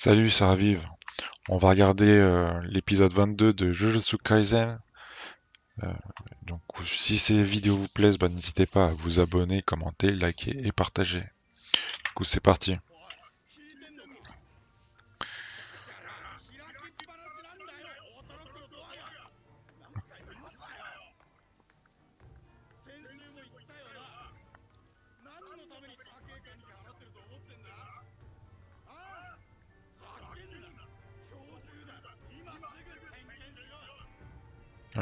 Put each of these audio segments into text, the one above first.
Salut, ça ravive. On va regarder l'épisode 22 de Jujutsu Kaisen. Euh, donc, si ces vidéos vous plaisent, bah, n'hésitez pas à vous abonner, commenter, liker et partager. Du coup, c'est parti.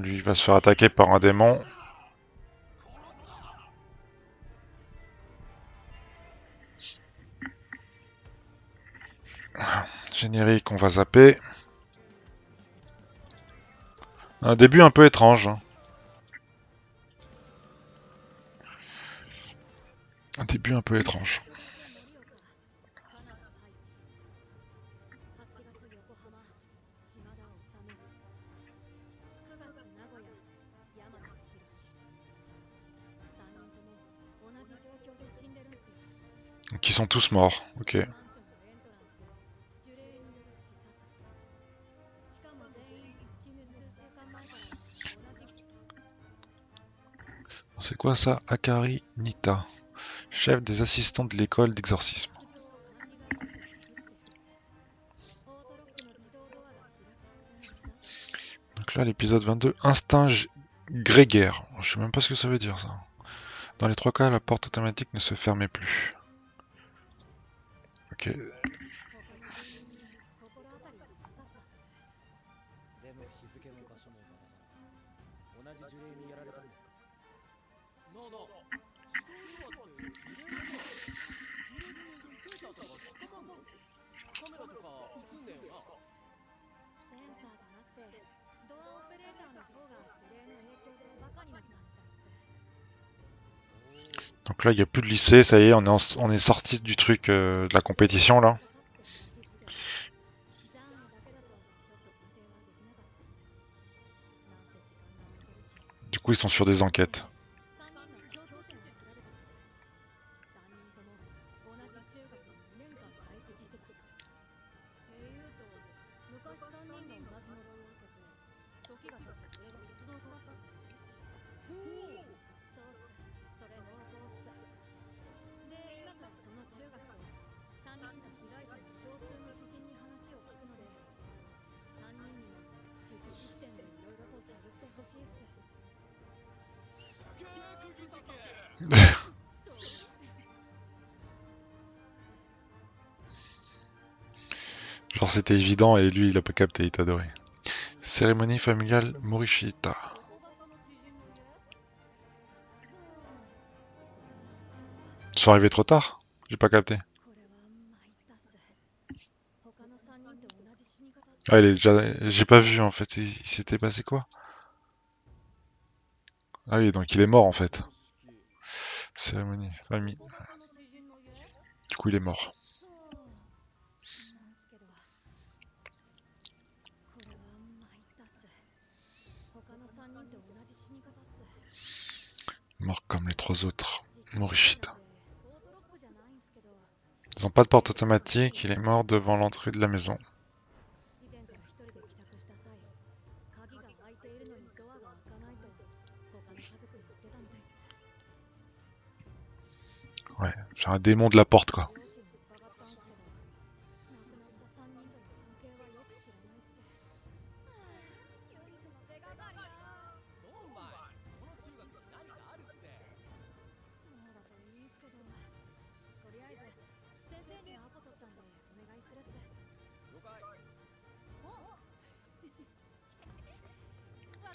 Lui, il va se faire attaquer par un démon. Générique, on va zapper. Un début un peu étrange, hein. Un début un peu étrange. Donc, ils sont tous morts. Ok. C'est quoi ça? Akari Nita, chef des assistants de l'école d'exorcisme. Donc là, l'épisode 22, instinct grégaire. Je sais même pas ce que ça veut dire, ça. Dans les trois cas, la porte automatique ne se fermait plus. Ok. Donc là, il n'y a plus de lycée, ça y est, on est sorti du truc de la compétition là. Du coup, ils sont sur des enquêtes. Genre c'était évident et lui il a pas capté, il t'a adoré. Cérémonie familiale Morishita. Ils sont arrivés trop tard? J'ai pas capté. Ah il est déjà... J'ai pas vu en fait, il s'était passé quoi? Ah oui, donc il est mort en fait. Cérémonie, famille. Du coup il est mort. Mort comme les trois autres. Morishita. Ils ont pas de porte automatique, il est mort devant l'entrée de la maison. Ouais, c'est un démon de la porte quoi.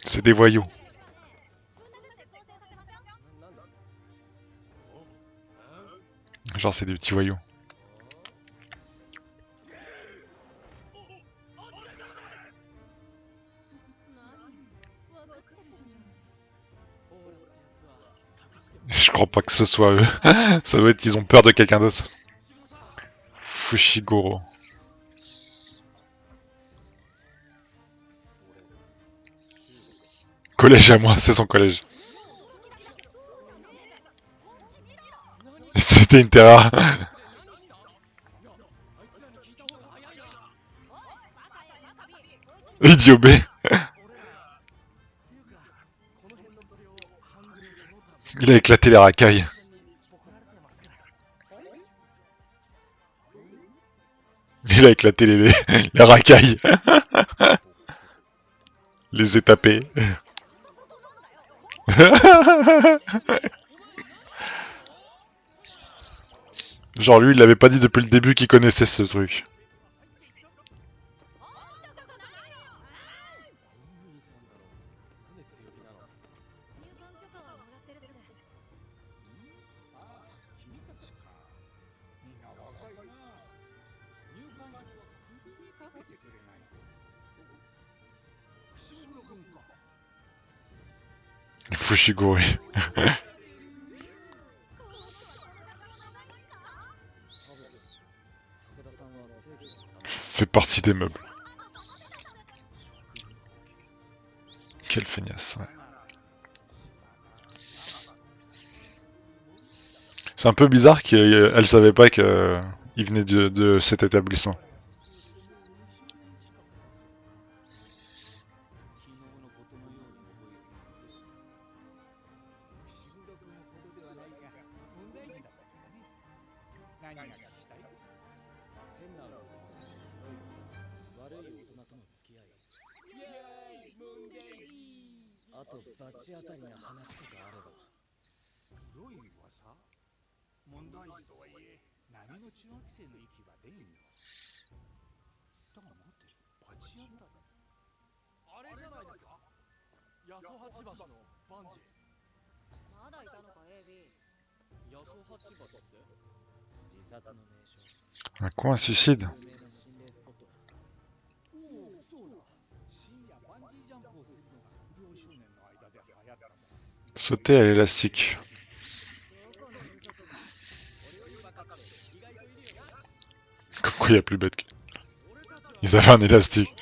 C'est des voyous. Genre c'est des petits voyous. Je crois pas que ce soit eux. Ça doit être qu'ils ont peur de quelqu'un d'autre. Fushiguro. Collège à moi, c'est son collège. C'était une terreur. Idiot B. Il a éclaté les racailles. Il a éclaté les racailles. Les étapés. Genre lui, il l'avait pas dit depuis le début qu'il connaissait ce truc. Fushiguri. Fait partie des meubles. Quelle feignasse, ouais. C'est un peu bizarre qu'elle savait pas qu'il venait de cet établissement. Un coin suicide. Sauter à l'élastique. Comme quoi il y a plus bête que... Ils avaient un élastique.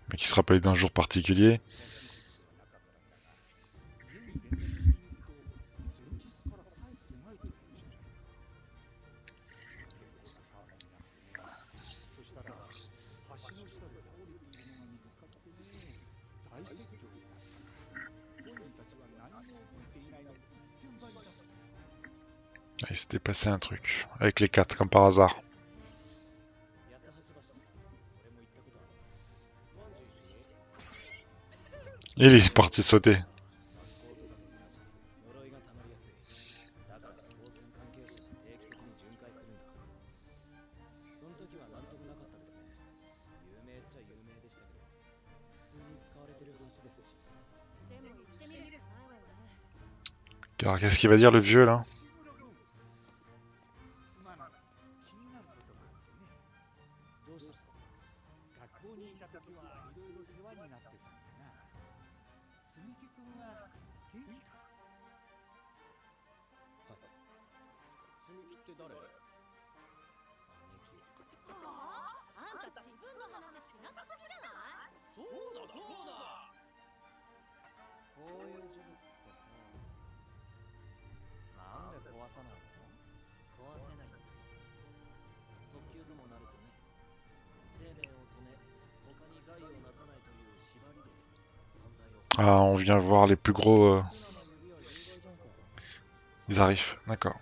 Mais qui se rappelle d'un jour particulier. Il s'était passé un truc. Avec les 4, comme par hasard. Et il est parti sauter. Alors qu'est-ce qu'il va dire le vieux là? Ah, on vient voir les plus gros. Ils arrivent, d'accord.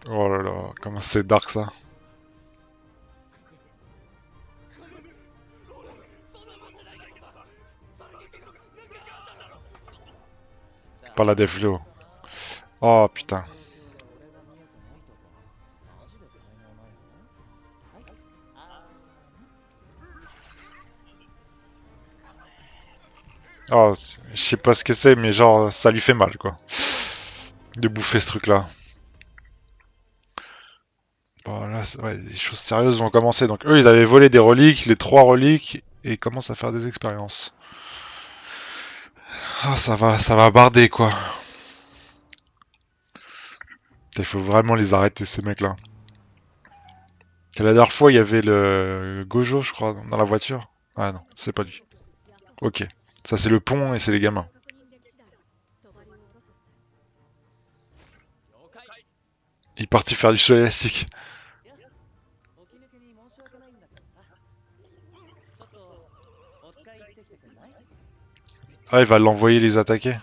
Oh là là, comment c'est dark ça. Pas la déflo. Oh putain. Oh, je sais pas ce que c'est, mais genre ça lui fait mal quoi. De bouffer ce truc là. Bon là, ouais, les choses sérieuses vont commencer. Donc eux ils avaient volé des reliques, les 3 reliques, et ils commencent à faire des expériences. Ah, ça va barder quoi. Il faut vraiment les arrêter ces mecs-là. La dernière fois, il y avait le Gojo, je crois, dans la voiture. Ah non, c'est pas lui. Ok. Ça, c'est le pont et c'est les gamins. Il est parti faire du saut élastique. Ah, il va l'envoyer les attaquer.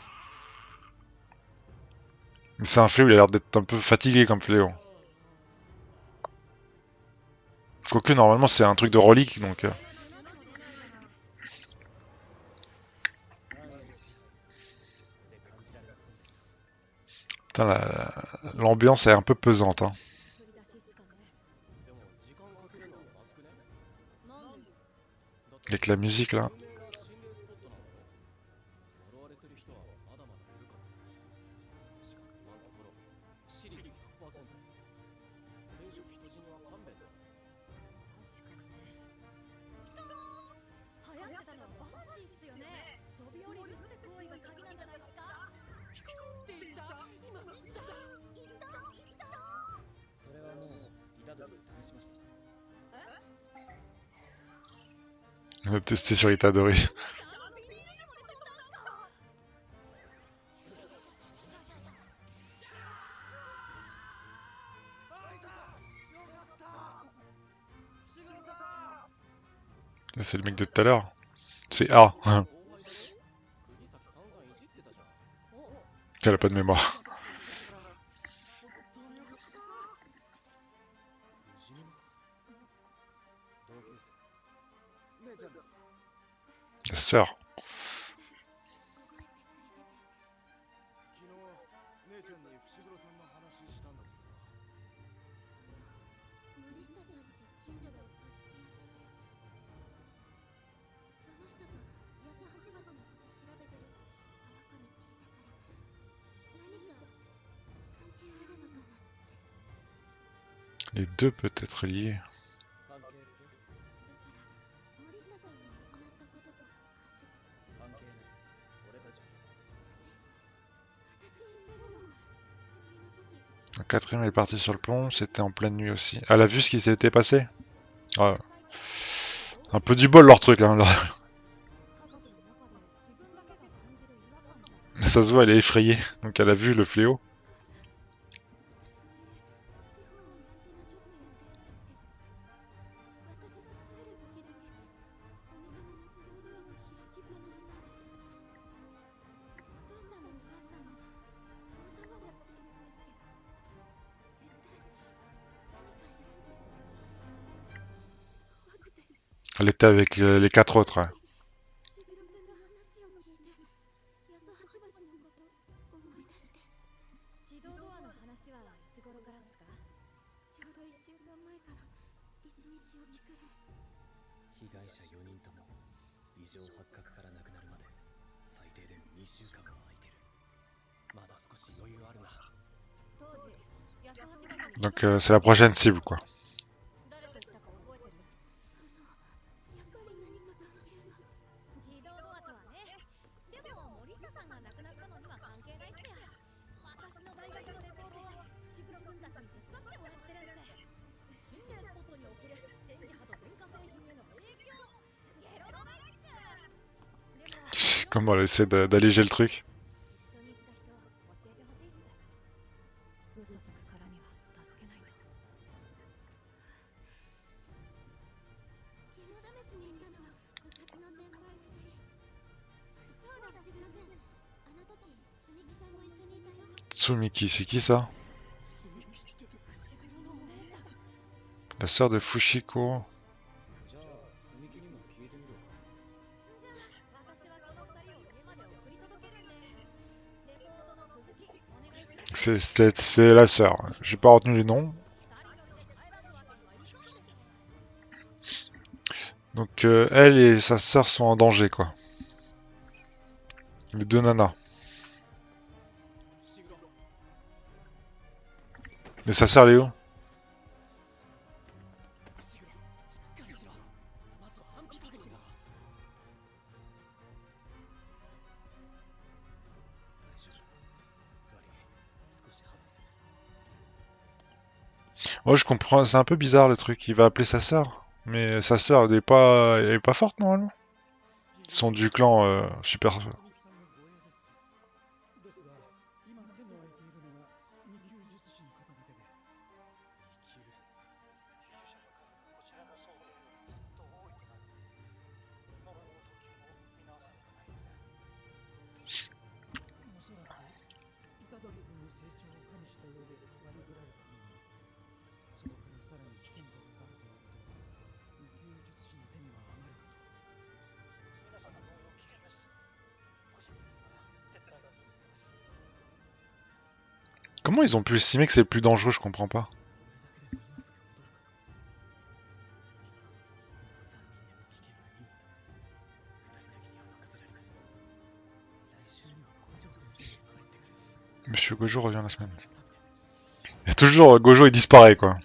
Mais c'est un fléau, il a l'air d'être un peu fatigué comme fléau. Quoique, normalement, c'est un truc de relique, donc... Putain, l'ambiance est un peu pesante, hein. Avec la musique, là. On va tester sur Itadori. C'est le mec de tout à l'heure. C'est A. Elle a pas de mémoire. La sœur. Les deux peut être liés. Le quatrième est parti sur le pont, c'était en pleine nuit aussi. Elle a vu ce qui s'était passé? Ouais. Un peu du bol leur truc, hein. Ça se voit, elle est effrayée, donc elle a vu le fléau. Elle était avec les quatre autres, ouais. Donc c'est la prochaine cible, quoi. Comment elle essaie d'alléger le truc. Tsumiki, c'est qui ça? La sœur de Fushiko. C'est la sœur. J'ai pas retenu les noms. Donc elle et sa sœur sont en danger, quoi. Les deux nanas. Mais sa sœur, elle est où? Moi je comprends, c'est un peu bizarre le truc. Il va appeler sa sœur. Mais sa sœur elle est pas forte normalement. Ils sont du clan super. ですが、今手に置いているのが2級術師の方だけで。2級。技術者の数がこちらの総兵よりずっと多いとなると、呪いの等級も見直さねばなりません。おそらく、虎杖君の成長を加味した上で割り振られた任務。そこからさらに危険度が上がるとなると、2級術師の手には余るかと。皆さんの動揺危険です。個人的には撤退が進めます。Comment ils ont pu estimer que c'est le plus dangereux, je comprends pas. これだけでもいますか、驚く。3人でも危険は任務だ。2人だけには任せられない。Monsieur Monsieur Gojo revient la semaine. Il y a toujours Gojo il disparaît quoi.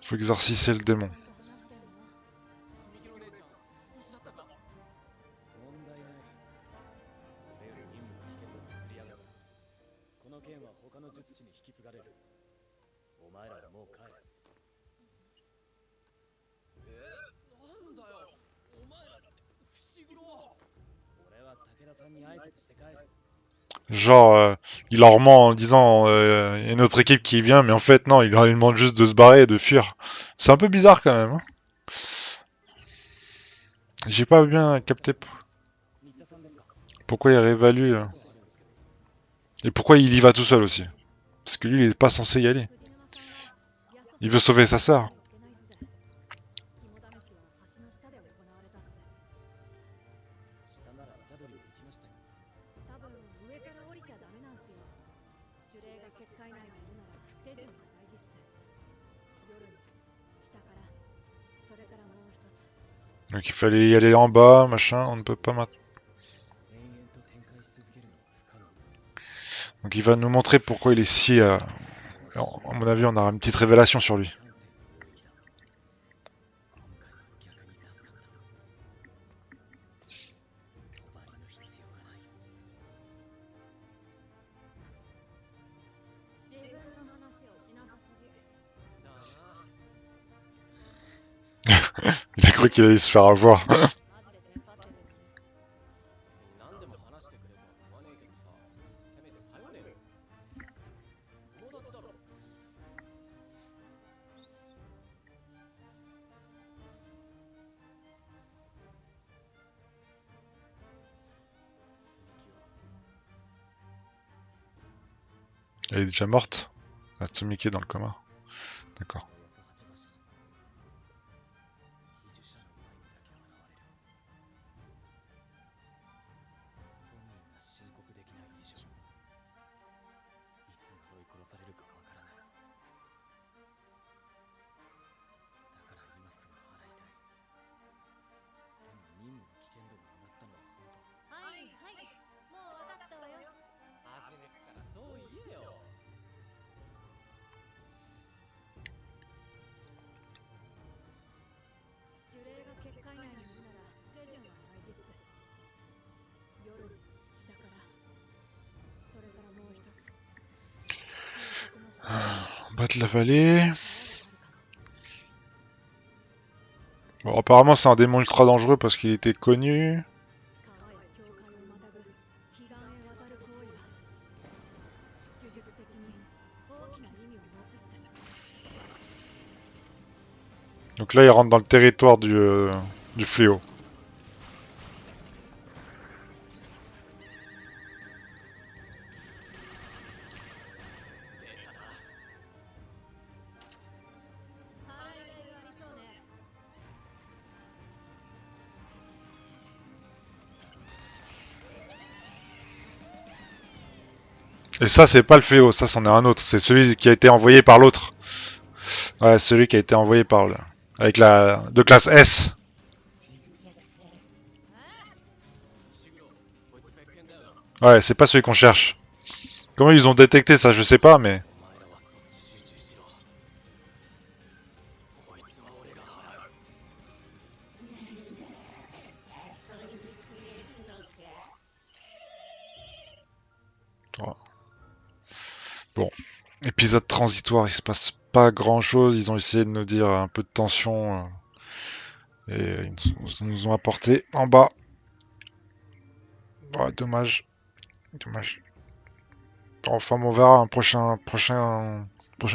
Faut exorciser le démon. Genre, il leur ment en disant y a une autre équipe qui vient, mais en fait non, il leur demande juste de se barrer et de fuir. C'est un peu bizarre quand même. Hein. J'ai pas bien capté pourquoi il réévalue. Et pourquoi il y va tout seul aussi. Parce que lui, il est pas censé y aller. Il veut sauver sa sœur. 'Donc il fallait y aller en bas, machin, on ne peut pas maintenant. Donc il va nous montrer pourquoi il est si... à mon avis, on aura une petite révélation sur lui. Il a cru qu'il allait se faire avoir. Elle est déjà morte. Tsumiki est dans le coma. D'accord. Bas de la vallée. Bon, apparemment c'est un démon ultra dangereux parce qu'il était connu. Donc là il rentre dans le territoire du fléau. Et ça c'est pas le fléau, ça c'en est un autre, c'est celui qui a été envoyé par l'autre. Ouais, celui qui a été envoyé par le... avec la... de classe S. Ouais, c'est pas celui qu'on cherche. Comment ils ont détecté ça, je sais pas, mais... Voilà. Bon, épisode transitoire, il se passe pas grand chose. Ils ont essayé de nous dire un peu de tension et ils nous ont apporté en bas. Ouais, dommage, dommage. Enfin, on verra un prochain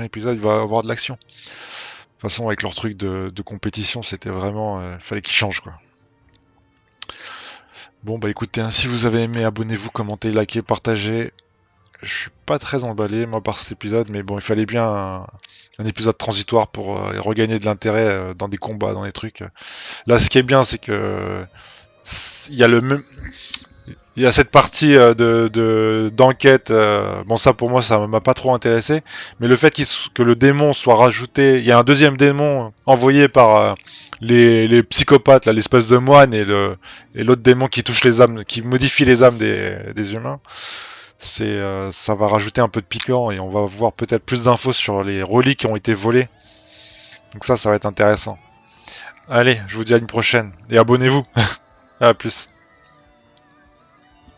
épisode, il va y avoir de l'action. De toute façon, avec leur truc de compétition, c'était vraiment, fallait qu'ils changent quoi. Bon bah écoutez, hein, si vous avez aimé, abonnez-vous, commentez, likez, partagez. Je suis pas très emballé moi par cet épisode, mais bon, il fallait bien un épisode transitoire pour regagner de l'intérêt dans des combats, dans des trucs. Là, ce qui est bien, c'est que il y a le même, il y a cette partie d'enquête. Bon, ça pour moi, ça m'a pas trop intéressé, mais le fait que le démon soit rajouté, il y a un deuxième démon envoyé par les psychopathes, là, l'espèce de moine et l'autre démon qui touche les âmes, qui modifie les âmes des humains. Ça va rajouter un peu de piquant et on va voir peut-être plus d'infos sur les reliques qui ont été volées. Donc ça va être intéressant. Allez, je vous dis à une prochaine et abonnez-vous. À plus.